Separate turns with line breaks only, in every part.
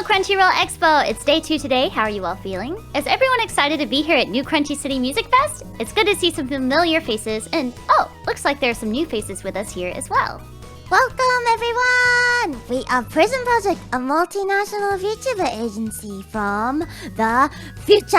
Crunchyroll Expo! It's day 2 today. How are you all feeling? Is everyone excited to be here at New Crunchy City Music Fest? It's good to see some familiar faces, and oh, looks like there are some new faces with us here as well.
Welcome everyone! We are PRISM Project, a multinational VTuber agency from the future!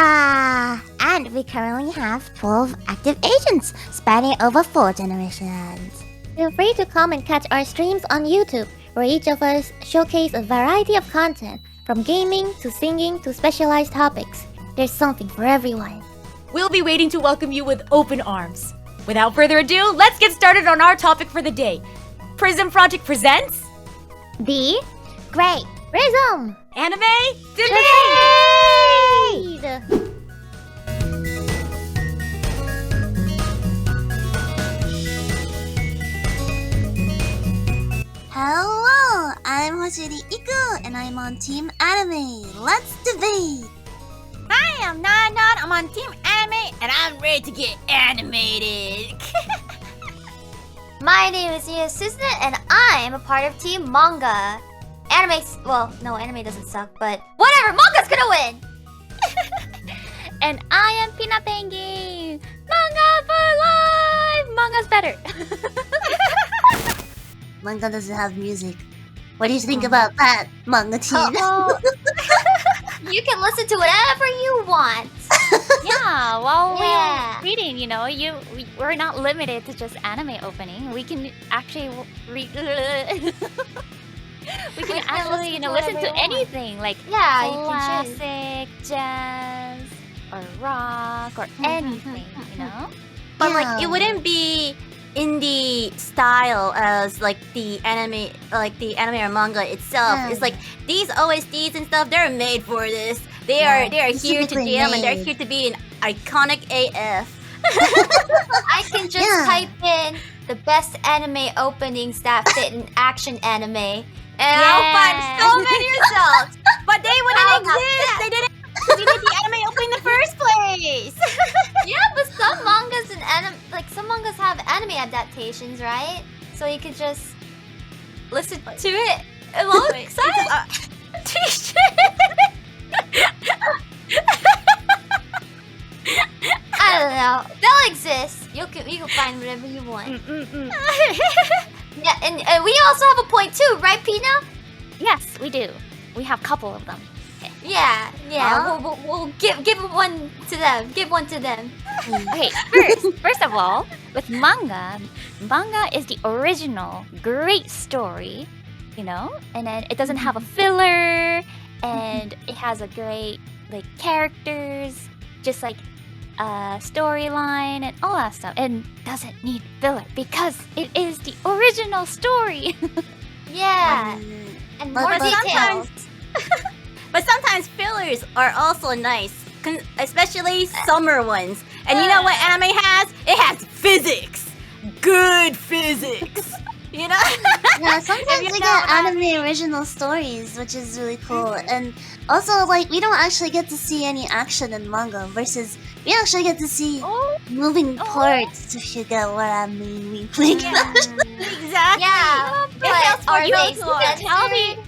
And we currently have 12 active agents, spanning over 4 generations. Feel free to come and catch our streams on YouTube, where each of us showcase a variety of content, from gaming to singing to specialized topics. There's something for everyone.
We'll be waiting to welcome you with open arms. Without further ado, let's get started on our topic for the day. PRISM Project presents...
The
Great PRISM!
Anime Debate!
Hello, I'm Hoshiri Iku, and I'm on Team Anime. Let's debate!
Hi, I'm Nan. I'm on Team Anime, and I'm ready to get animated.
My name is Nia Susnet, and I'm a part of Team Manga. Anime doesn't suck, but whatever, Manga's gonna win!
And I am Peanut Penguin! Manga for life! Manga's better!
Manga doesn't have music. What do you think about that, Manga team? You can listen to whatever you want.
Yeah, while
Yeah.
we're reading, you know, we're not limited to just anime opening. We can actually read. we can actually,
listen to
listen
whatever
to
we want.
anything like
Yeah, you can choose.
classic, jazz, or rock, or anything, you know.
But
Yeah.
it wouldn't be indie style as like the anime or manga itself.
Yeah.
It's like these OSTs and stuff, they're made for this. They are here to
Specifically
jam, and they're
made.
here to be an iconic AF.
I can just type in the best anime openings that fit an action anime, and I'll find so many results.
But they wouldn't
How about
exist.
that?
They didn't we did the anime opening in the first place.
Yeah, but some mangas and some mangas have anime adaptations, right? So you could just listen to it alongside. I don't know. They'll exist. You can find whatever you want. Yeah, and we also have a point too, right, Pina?
Yes, we do. We have a couple of them.
Yeah. We'll give one to them. Give one to them.
Okay, first of all, with manga is the original great story, you know, and then it doesn't have a filler, and it has a great characters, just like storyline and all that stuff, and doesn't need filler because it is the original story.
Yeah, and more details.
But sometimes fillers are also nice, especially summer ones. And you know what anime has? It has physics. Good physics. You know?
Yeah, sometimes
you
we
know
get
what I
anime original stories, which is really cool. And also, we don't actually get to see any action in manga, versus we actually get to see moving parts, if you get what I mean.
Exactly.
Yeah,
It
but
you
are they
to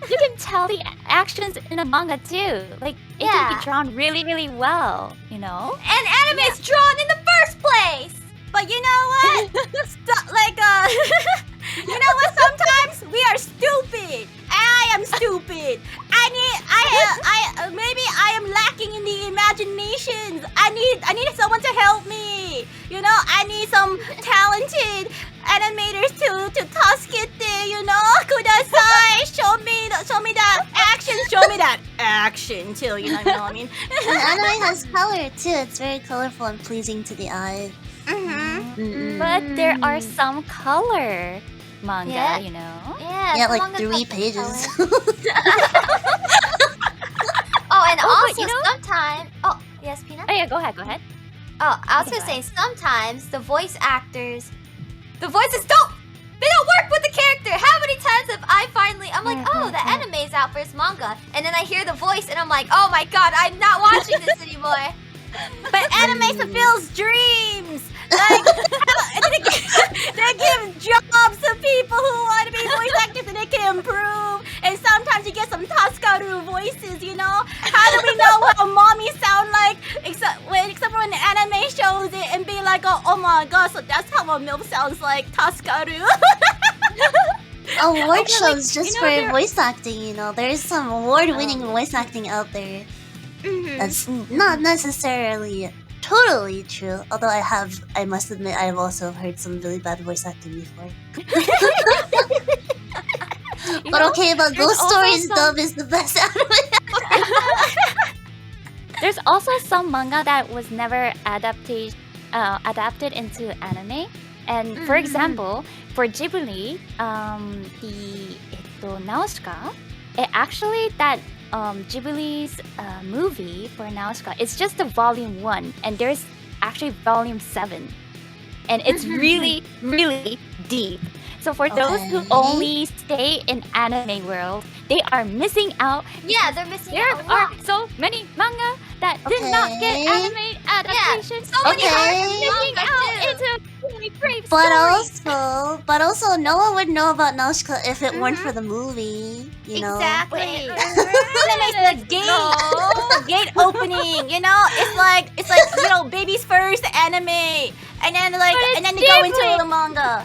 You can tell the actions in a manga too. Like it can be drawn really, really well, you know?
And anime is drawn in the first place!
But you know what? You know what? Sometimes we are stupid. I am stupid. Maybe I am lacking in the imaginations. I need someone to help me. You know, I need some talented animators to task it there. You know, kudasai. Show me that action. Show me that action too. You know what I mean?
And anime has color too. It's very colorful and pleasing to the eye.
But there are some color manga, you know?
Yeah, like
mangas
3
have some
pages.
And
but
also
you know-
sometimes... Oh, yes, Peanut?
Oh yeah, go ahead.
Oh, I was
Okay,
gonna say, sometimes the voice actors... The voices don't work with the character! How many times have I'm like, oh, the anime's out for this manga. And then I hear the voice and I'm like, oh my god, I'm not watching this anymore.
But anime fulfills dreams. Like they give jobs to people who want to be voice actors, and they can improve. And sometimes you get some Toscaru my god, so that's how a MILF sounds like, Taskaru.
Award shows just
you know,
for
there-
voice acting, you know. There's some award-winning voice acting out there. That's not necessarily totally true. Although I must admit, I've also heard some really bad voice acting before.
You
But
know,
okay, but
there's
Ghost
also
Stories
some-
dub is the best anime.
There's also some manga that was never adapted into anime. And for example, for Ghibli, the Nausicaa, it actually that Ghibli's movie for Nausicaa, it's just the volume 1, and there's actually volume 7, and it's really really deep. So for those who
Okay.
only stay in anime world, they are missing out.
Yeah, they're missing
There
out a
are
lot.
so many manga that did not get
Okay.
anime adaptations.
so many
Okay.
are
missing
manga
out
too.
into really great
But
stories.
also, no one would know about Nausicaa if it weren't for the movie. You know.
Exactly.
Anime's the gate opening, you know? It's like you know, baby's first anime, and then
it's
they go into
different.
the manga.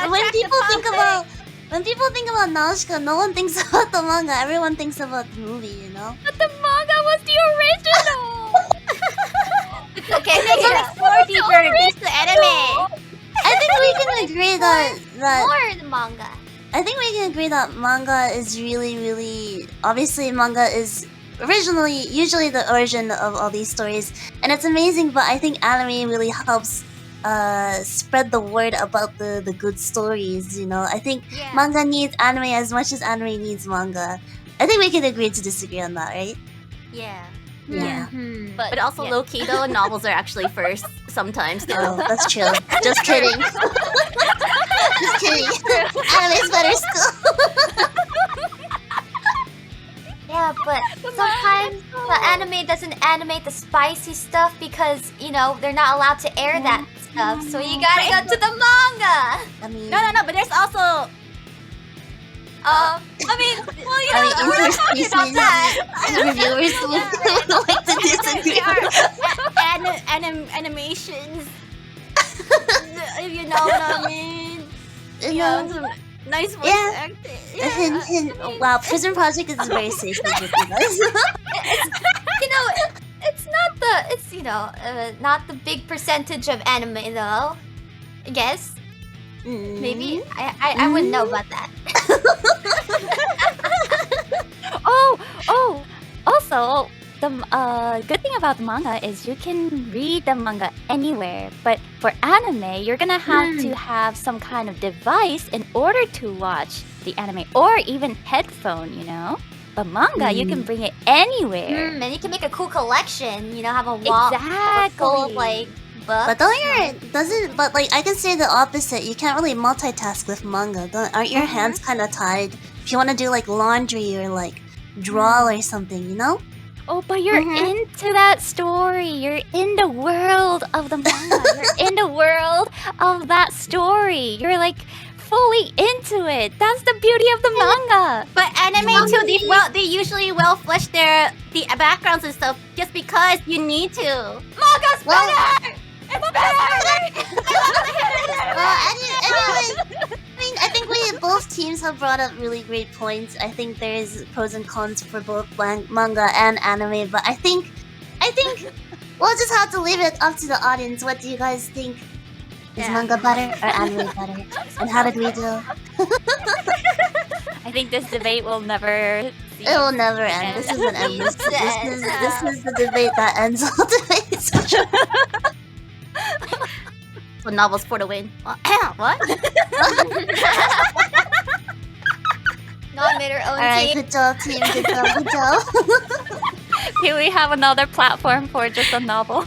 when people think about Nausicaa, no one thinks about the manga. Everyone thinks about the movie. You know.
But the manga was the original.
Okay,
They go explore deeper into the anime.
I think we can agree that
more the manga.
I think we can agree that manga is really obviously manga is originally usually the origin of all these stories, and it's amazing. But I think anime really helps spread the word about the good stories. You know, I think
Yeah.
manga needs anime as much as anime needs manga. I think we can agree to disagree on that, right?
Yeah.
Yeah.
But also low key though, novels are actually first sometimes too.
Oh, that's true. Just kidding. Just kidding. Anime's better still.
Yeah, but sometimes the anime doesn't animate the spicy stuff because, you know, they're not allowed to air that stuff. So you gotta go to the manga.
I mean,
No, but there's also
I mean, well, you know, we're not talking about
interspecies
that.
reviewers would like to disagree.
animations. If you know what I mean.
You
Yeah,
know,
some nice voice
Yeah.
acting.
Wow, Prison Project is very safe with you guys.
You know, it's not the big percentage of anime though. I guess maybe I wouldn't know about that.
Oh, also, the good thing about manga is you can read the manga anywhere. But for anime, you're gonna have to have some kind of device in order to watch the anime, or even headphone, you know. But manga, you can bring it anywhere.
And you can make a cool collection. You know, have a wall
Exactly.
full of like books.
But but like I can say the opposite. You can't really multitask with manga. Aren't your hands kind of tied? If you want to do like laundry or like draw or something, you know?
Oh, but you're into that story. You're in the world of the manga. You're in the world of that story. You're like fully into it. That's the beauty of the manga.
But anime too, they usually flesh the backgrounds and stuff just because you need to.
Manga's
Well,
better. It's better.
Well, I think we both teams have brought up really great points. I think there's pros and cons for both manga and anime, but I think we'll just have to leave it up to the audience. What do you guys think? Is manga better or anime better? And how did we do?
I think this debate will never cease.
It will never end. This is an endless. This is the debate that ends all debates.
So novels for the win. What?
Not made her own
Alright,
team.
good job, team. Good job.
Here we have another platform for just a novel.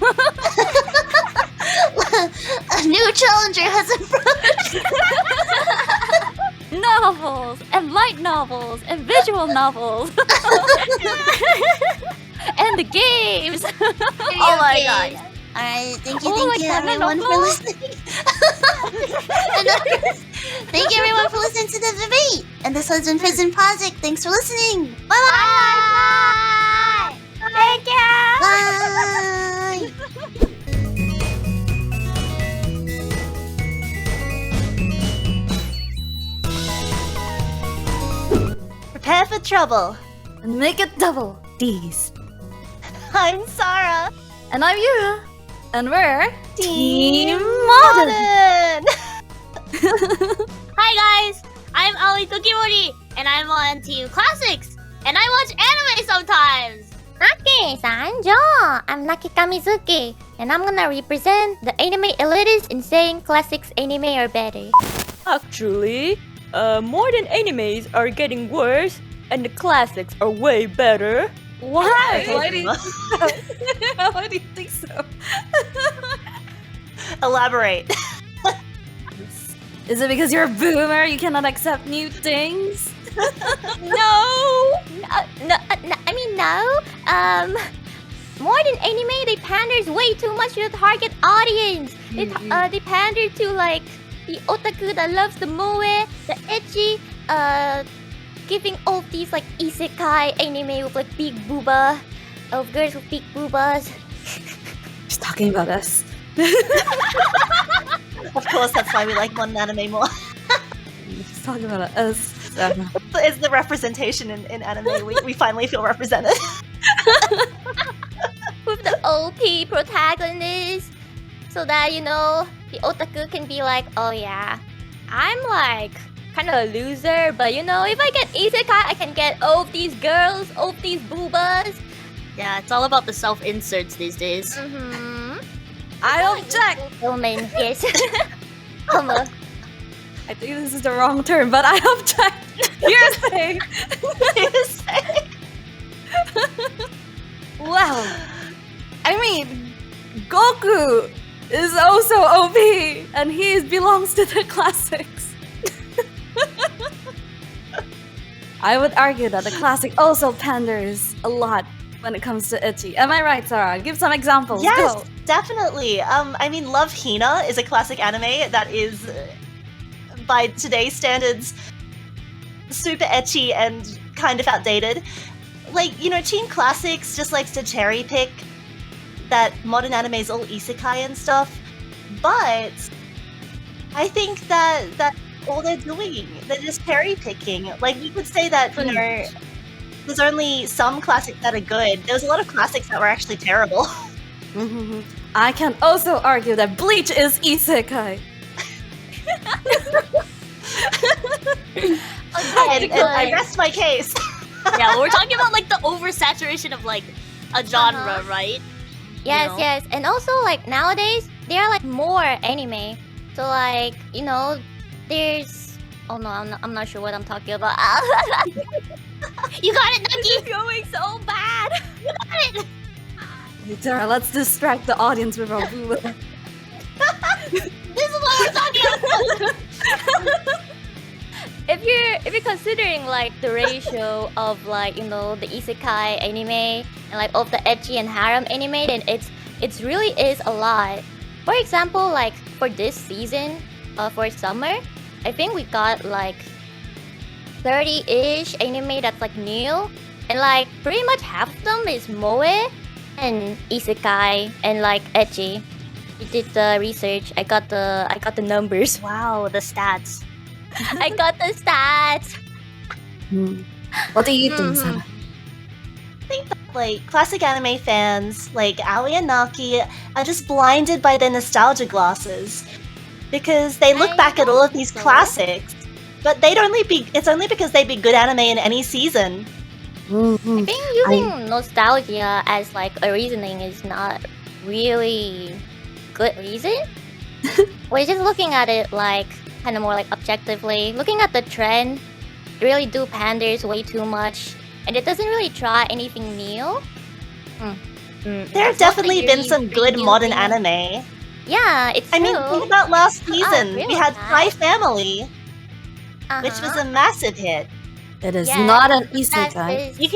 A new challenger has approached.
Novels and light novels and visual novels and the games.
Oh my god.
Alright, thank
Oh my
you
God,
everyone for
novels.
listening. Thank you everyone for listening to the debate. And this has been Prison Project. Thanks for listening. Bye
Bye.
Thank you.
bye. Bye.
for trouble.
And make it double D's.
I'm Sarah.
And I'm Yura. And we're
Team
Modern.
Hi guys, I'm Ali Tokimori, and I'm on Team Classics, and I watch anime sometimes.
Okay, Sanjo. I'm Naki Kamizuki, and I'm gonna represent the anime elitists in saying classics anime are better.
Actually, modern animes are getting worse, and the classics are way better.
Why?
Okay.
Why do you think so? Why do you think so?
Elaborate.
Is it because you're a boomer? You cannot accept new things?
No, I mean no. Modern anime they panders way too much to the target audience. They pander to like the otaku that loves the moe, the ecchi, giving all these like isekai anime with like big booba, of girls with big boobas.
She's talking about us.
Of course, that's why we like modern anime more.
She's talking about us. So.
It's the representation in anime. We finally feel represented.
With the OP protagonist, so that you know the otaku can be like, oh yeah, I'm like kind of a loser, but you know if I get isekai, I can get all of these girls, all of these boobas.
Yeah, it's all about the self-inserts these days.
I object!
Woman, yes. Come on.
I think this is the wrong term, but I object! Hearsay! Well, I mean, Goku is also OP, and he belongs to the classics. I would argue that the classic also panders a lot when it comes to ecchi. Am I right, Sarah? Give some examples.
Yes,
Go.
definitely. I mean, Love Hina is a classic anime that is, by today's standards, super ecchi and kind of outdated. Like, you know, Teen Classics just likes to cherry pick that modern anime is all isekai and stuff, but I think that all they're doing, they're just cherry picking. Like, you could say that, you know, there's only some classics that are good. There was a lot of classics that were actually terrible.
I can also argue that Bleach is isekai.
And I rest my case.
Yeah, we're talking about like the oversaturation of like a genre, right?
Yes,
know?
yes, and also like nowadays there are like more anime. So like you know, there's oh no, I'm not sure what I'm talking about.
You got it, Nucky!
Going so bad.
Sarah, let's distract the audience with our boo.
This is what we're talking about!
If you're considering like the ratio of like you know the isekai anime and like of the ecchi and harem anime, then it's really is a lot. For example, like for this season, for summer, I think we got like 30-ish anime that's like new, and like pretty much half of them is moe and isekai and like ecchi. We did the research. I got the numbers.
Wow, the stats.
I got the stats.
What do you think, Sarah?
I think that, like, classic anime fans, like Aoi and Naki, are just blinded by their nostalgia glasses. Because they look
I
back at all of these
so.
classics, but it's only because they'd be good anime in any season.
I think using nostalgia as like a reasoning is not really good reason. We're just looking at it like kind of more like objectively. Looking at the trend, it really do panders way too much, and it doesn't really try anything new.
There have definitely
like
been
really
some good modern
reusing-
anime.
Yeah, it's
I mean,
true.
think about last season.
really
We had Spy
nice.
Family, which was a massive hit.
It is
Yeah,
not an
That
isekai.
is
You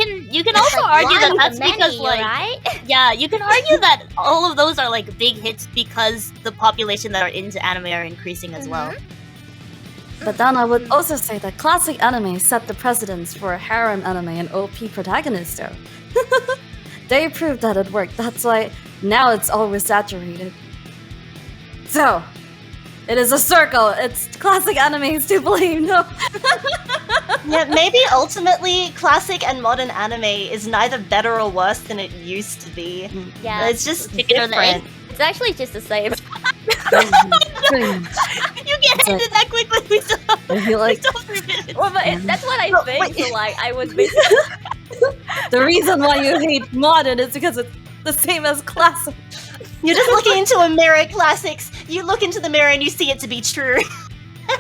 can also argue that
one
that's
of many,
because like
right?
yeah, you can argue that all of those are like big hits because the population that are into anime are increasing as well.
But then I would also say that classic anime set the precedence for harem anime and OP protagonists though. They proved that it worked. That's why now it's oversaturated. So, it is a circle. It's classic animes to blame. No.
Yeah, maybe ultimately classic and modern anime is neither better or worse than it used to be.
Yeah,
It's just
Chicken or the egg?
different.
it's actually just the same.
You get ended that quickly. We still have,
I feel like
we still have 3 minutes.
Well, but that's what I
No,
think.
wait.
So like, I was basically
the reason why you hate modern is because it's the same as classic.
You're just looking into a mirror at classics. You look into the mirror and you see it to be true.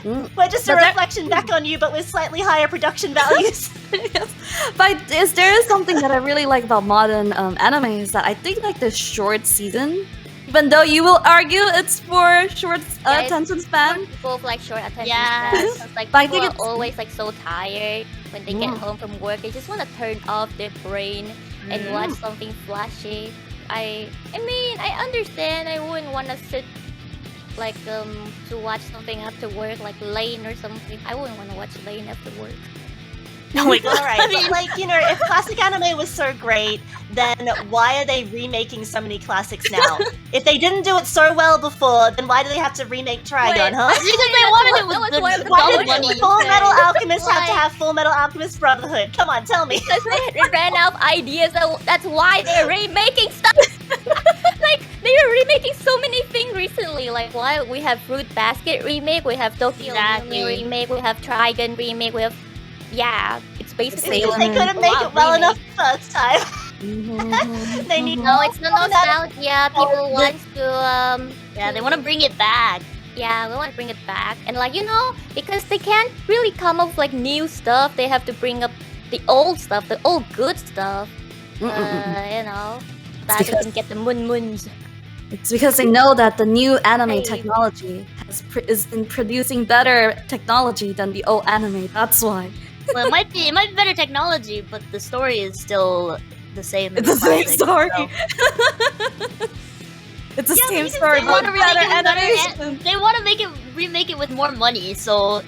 We're just a
But that-
reflection back on you, but with slightly higher production values.
Yes. But there is something that I really like about modern anime is that I think like the short season, even though you will argue it's for short
Yeah, it's
attention span,
people with like short attention
Yeah.
spans. It's like
But I
people
think
are
it's-
always like so tired when they get home from work. They just want to turn off their brain and watch something flashy. I mean, I understand. I wouldn't want to sit like to watch something after work, like Lane or something. I wouldn't want to watch Lane after work.
Oh my god.
Alright, but like, you know, if classic anime was so great, then why are they remaking so many classics now? If they didn't do it so well before, then why do they have to remake Trigun, huh?
Because they wanted it with
That was
the
what
Why
I
dollar
did
was
money.
Full Metal Alchemist have to
Why?
have Full Metal Alchemist Brotherhood? Come on, tell me.
Because they ran out of ideas. That's why they're remaking stuff. Like they are remaking so many things recently. Like why we have Fruit Basket remake, we have Tokyo
Exactly.
Ghoul remake, we have Trigun remake, we have it's basically
Because they couldn't make it well enough the first time. They need
No, it's the
Full Metal-
nostalgia. People want to
Yeah, they want to bring it back.
yeah, we want to bring it back. And like, you know, because they can't really come up with like new stuff, they have to bring up the old stuff, the old good stuff. You know, that they
because-
can get the moons.
it's because they know that the new anime
Hey.
technology is in producing better technology than the old anime. That's why.
Well, it might be better technology, but the story is still the same. as
It's the same
classic,
story.
so-
It's the
Yeah,
same
because
story,
they
but
wanna
every other
make it better
animation.
They want to remake it with more money, so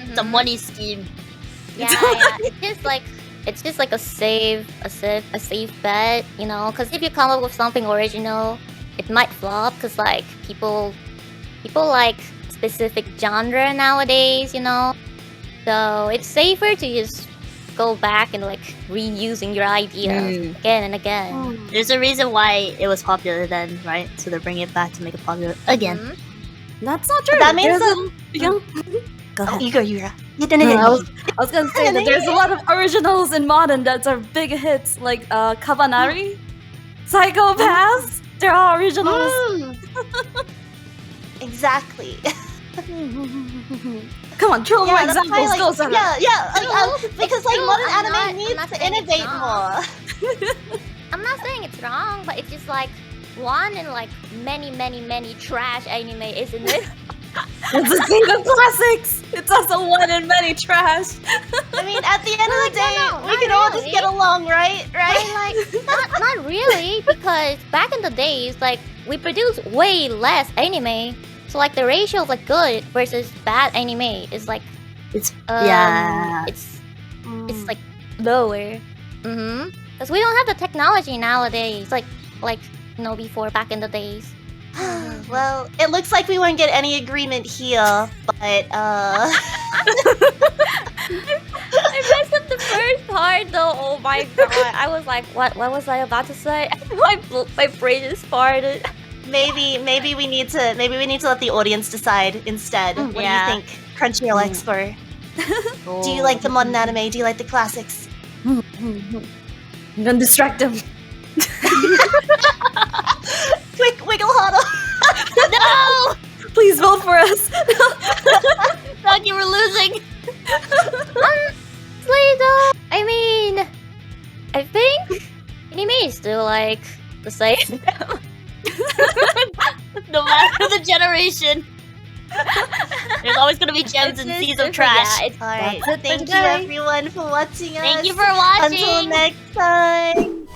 it's a money scheme.
Yeah, it's just like a safe bet, you know. Because if you come up with something original, it might flop. Because like people like specific genre nowadays, you know. So it's safer to just go back and like reusing your ideas again and again.
There's a reason why it was popular then, right? So they're bringing it back to make it popular again.
Mhm.
That's not true.
That means
There's
that-
yeah. Go
Oh,
ahead.
you go, Yura. You
No,
didn't
I was gonna say that there's a lot of originals in modern that are big hits, like Kabanari, Psycho Pass. They're all originals.
Exactly.
Come on, throw more
that's why,
examples.
like,
Go, Sarah.
yeah. Because like
No,
modern
I'm
anime
not
needs to
saying it's
innovate
wrong.
more.
I'm not saying it's wrong, but it's just like one in like many trash anime, isn't it?
It's a king of classics. It's also one in many trash.
I mean, at the end of the day,
no,
we
not
can all just
really.
get along, right?
But
Right?
like not really, because back in the days, like we produced way less anime. So like the ratio of like good versus bad anime is like
It's yeah.
it's like lower. Because we don't have the technology nowadays, like you know, before back in the days.
Well, it looks like we won't get any agreement here, but
I messed up the first part though. Oh my god! I was like, what was I about to say? My brain just farted.
maybe we need to let the audience decide instead. What
Yeah.
do you think, Crunchyroll expert? Do you like the modern anime? Do you like the classics?
I'm gonna distract them.
Quick, wiggle harder.
No!
Please vote for us.
Thought you were losing.
Honestly though, I mean, I think anime is still like the same.
No matter the generation, there's always gonna be gems and seas of trash.
Yeah, it's
All right.
That's it for
Thank you
today.
everyone for watching us.
Thank you for watching.
Until next time.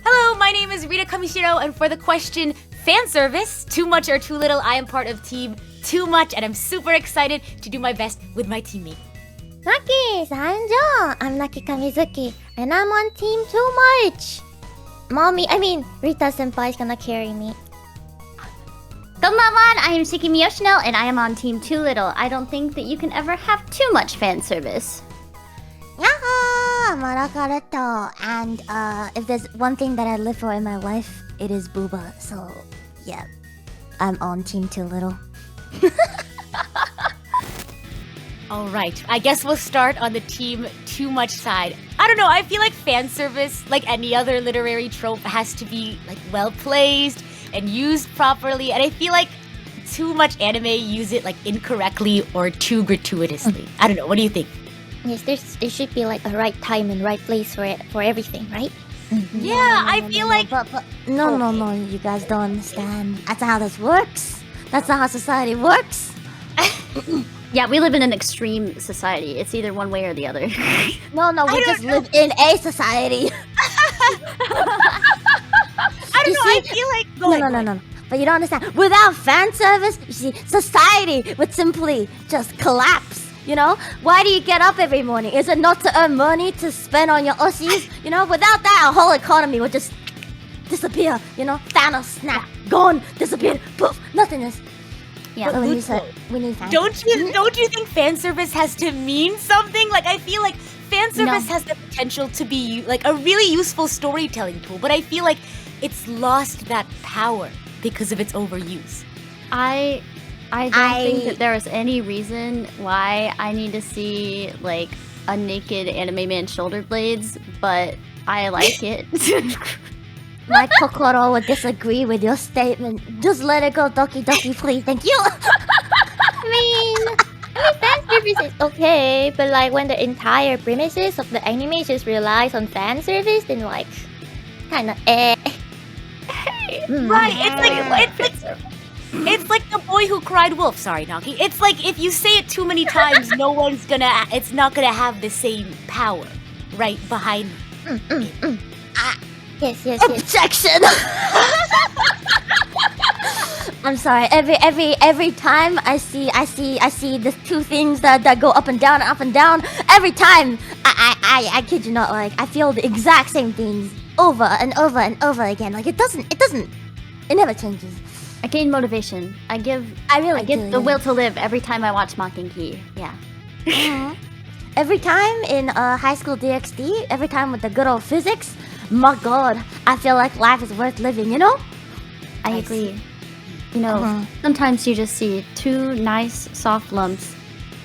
Hello, my name is Rita Kamishiro, and for the question, fan service, too much or too little, I am part of team Too Much, and I'm super excited to do my best with my teammate.
Naki, Sanjo. I'm Naki Kamizuki, and I'm on Team Too Much. Rita Senpai's gonna carry me.
Konbanwa, I am Shikimi Yoshino, and I am on Team Too Little. I don't think that you can ever have too much fan service.
Yahoo! Marakareto. And if there's one thing that I live for in my life, it is booba. So, yeah. I'm on Team Too Little.
Alright, I guess we'll start on the team too much side. I don't know, I feel like fan service, like any other literary trope, has to be like well placed and used properly, and I feel like too much anime use it like incorrectly or too gratuitously. I don't know, what do you think?
Yes, there should be like a right time and right place for it, for everything, right?
Yeah, I feel like...
No, you guys don't understand. That's how this works. That's not how society works.
Yeah, we live in an extreme society. It's either one way or the other.
No, we just live in a society.
I don't know, I feel like...
No. But you don't understand. Without fan service, you see, society would simply just collapse. You know? Why do you get up every morning? Is it not to earn money to spend on your Aussies? You know, without that, our whole economy would just disappear. You know? Thanos, snap, gone, disappeared, poof, nothingness.
Yeah,
But we need fan
Don't you think fan service has to mean something? Like, I feel like fan service has the potential to be like a really useful storytelling tool, but I feel like it's lost that power because of its overuse.
I don't think that there is any reason why I need to see like a naked anime man shoulder blades, but I like it.
My Kokoro would disagree with your statement. Just let it go, Doki Doki, please. Thank you.
I mean, fan service is okay, but like when the entire premises of the anime just relies on fan service, then like, kind of
Right, it's like the boy who cried wolf. Sorry, Naki. It's like if you say it too many times, it's not gonna have the same power right behind it.
Yes. Objection. I'm sorry. Every time I see the two things that go up and down. Every time I kid you not, like I feel the exact same things over and over and over again. Like it never changes.
I gain motivation. I get the will to live every time I watch Mockingjay. Yeah.
Every time in high school DxD, every time with the good old physics, my god, I feel like life is worth living, you know?
I agree. You know, sometimes you just see two nice soft lumps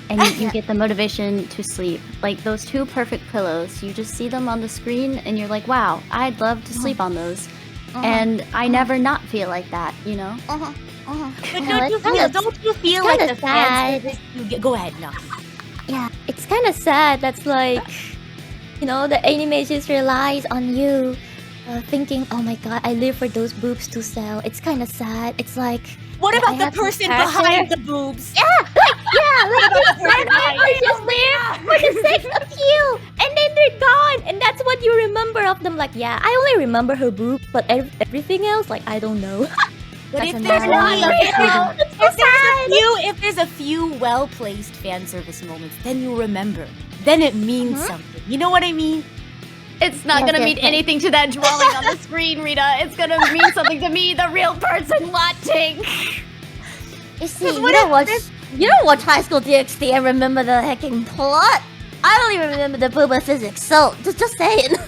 and you get the motivation to sleep. Like those two perfect pillows, you just see them on the screen and you're like, wow, I'd love to sleep on those. And I never not feel like that, you know?
But don't you feel like the fan service you get? Go ahead, Naki.
Yeah, it's kind of sad. That's like, you know, the anime just relies on you thinking, oh my god, I live for those boobs to sell. It's kind of sad. It's like,
what about the person behind the boobs?
They just live for the sake of you, and then they're gone, and that's what you remember of them. Like, yeah, I only remember her boob, but everything else, like, I don't know.
But if there's a few well-placed fan service moments, then you remember. Then it means something. You know what I mean?
It's not gonna mean anything to that drawing on the screen, Rita. It's gonna mean something to me, the real person watching.
You see, you don't watch High School DxD and remember the hecking plot. I don't even remember the booba physics, so just saying. Is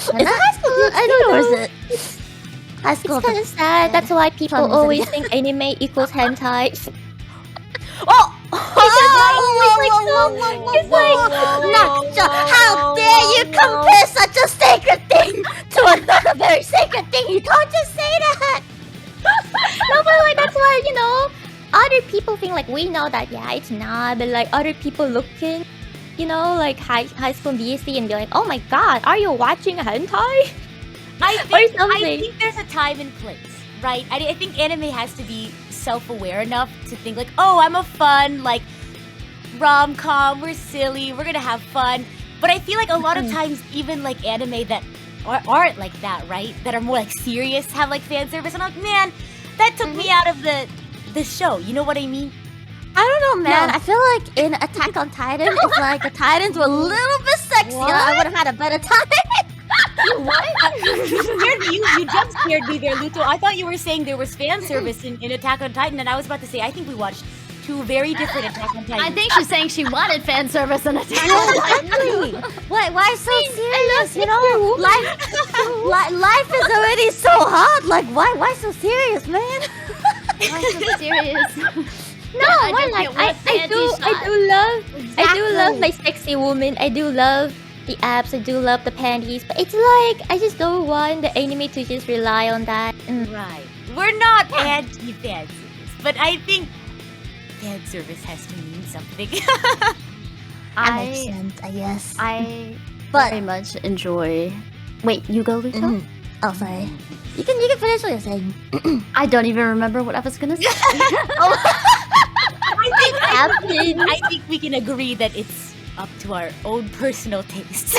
it High School DxD I don't know. Or is it High School?
It's kind of sad. That's why people always think anime equals hentai.
How dare you compare such a sacred thing to another very sacred thing? You can't just say that.
No, but like that's why, you know, other people think like we know that it's not, but like other people looking, you know, like high school DxD and be like, oh my god, are you watching hentai?
I think there's a time and place, right? I think anime has to be self-aware enough to think like, oh, I'm a fun like rom-com, we're silly, we're gonna have fun. But I feel like a lot of times even like anime that aren't like that, right? That are more like serious, have like fan service, and I'm like, man, that took me out of the show. You know what I mean?
I don't know, man. I feel like in Attack on Titan, it's like the Titans were a little bit sexier, I would have had a better time.
You jump scared me there, Luto. I thought you were saying there was fan service in Attack on Titan, and I was about to say I think we watched two very different Attack on Titan.
I think she's saying she wanted fan service in Attack.
Exactly. Why so serious? You know, life is already so hard. Like, why so serious, man?
Why so serious?
No, more like I do love my sexy woman. I do love the abs. I do love the panties. But it's like I just don't want the anime to just rely on that.
Right. We're not anti-fan service, but I think fan service has to mean something.
That makes sense, I guess.
I
But-
very much enjoy. Wait, you go, Luto?
Oh, sorry. You can finish what you're saying.
I don't even remember what I was gonna say.
I think we can agree that it's up to our own personal tastes.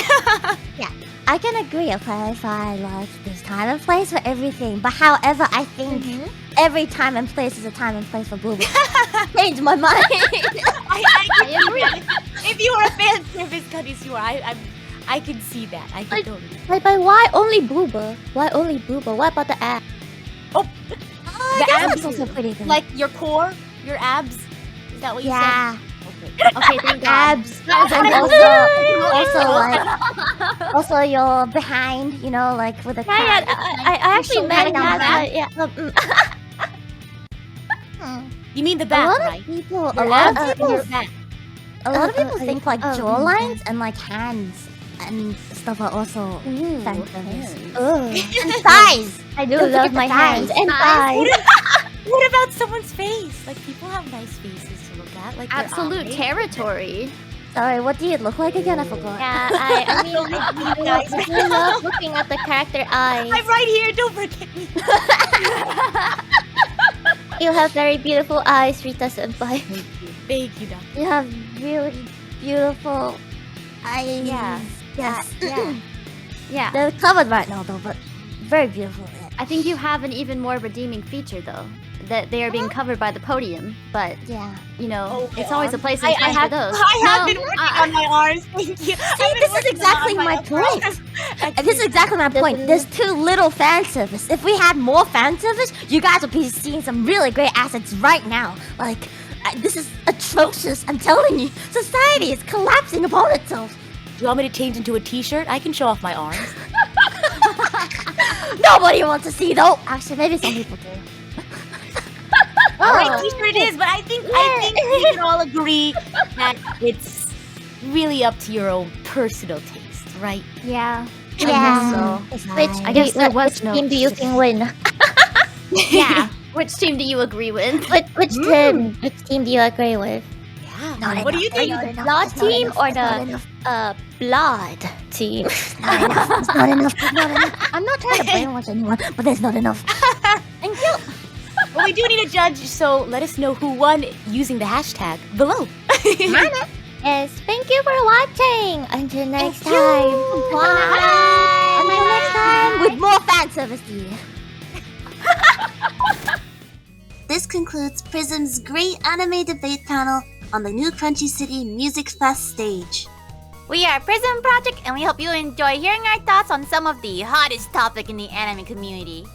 I can agree, okay, if I like there's time and place for everything. But however, I think every time and place is a time and place for boobs. Change my mind.
I agree. If you were a fan service, Konnichiwa, I can see that. I can totally.
But why only booba? Why only booba? What about the ass?
The
That's
abs,
also pretty good.
like your core, your abs. Is that what you
yeah.
said?
Okay, thank God.
Abs. And also your behind, you know, like with a
Yeah,
cat.
I actually meant that.
You mean the
A
back,
lot
right?
of people,
Your
a lot
abs
of people,
your back.
a lot of people think like jawlines and like hands and stuff are also fan service. And thighs.
I do
Don't
love
forget
my
the
hands
thighs.
and thighs.
What about someone's face? Like people have nice faces to look at. Like their
Absolute
eyes.
territory.
Sorry, what do you look like again? I forgot.
Yeah, I mean, I do love looking at the character eyes.
I'm right here. Don't forget me.
You have very beautiful eyes, Rita Senpai.
Thank you, Doctor.
You have really beautiful eyes.
Yeah.
Yes.
Yeah.
They're covered right now though, but very beautiful.
I think you have an even more redeeming feature though. That they are being covered by the podium, but
Yeah.
you know,
Oh,
it's
my
always a
arms.
place
I
in time for
have,
those.
I have
No,
been working on my arms. Thank you.
See, this is exactly my point. This is exactly my point. There's too little fan service. If we had more fan service, you guys would be seeing some really great assets right now. Like, this is atrocious. I'm telling you, society is collapsing upon itself.
Do you want me to change into a t-shirt? I can show off my arms.
Nobody wants to see though. Actually, maybe some people do.
Alright, t-shirt it is, but I think we can all agree that it's really up to your own personal taste, right?
Yeah.
Yeah.
I guess there was no.
team do you think win?
Yeah. Which team do you agree with?
Which team? Which team do you agree with?
Yeah. What do you think?
Blood team or the blood team?
Not enough. It's not enough. It's not enough. I'm not trying to brainwash anyone, but there's not enough.
Thank you. Well, we do need a judge, so let us know who won using the hashtag below.
Yes, thank you for watching. Until next
Thank you.
time.
Bye. Until next time, with more fan service to you.
This concludes Prism's great anime debate panel on the New Crunchy City Music Fest stage.
We are PRISM Project, and we hope you enjoy hearing our thoughts on some of the hottest topic in the anime community.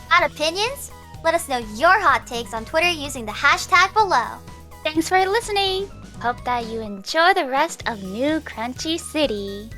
Got opinions? Let us know your hot takes on Twitter using the hashtag below.
Thanks for listening. Hope that you enjoy the rest of New Crunchy City.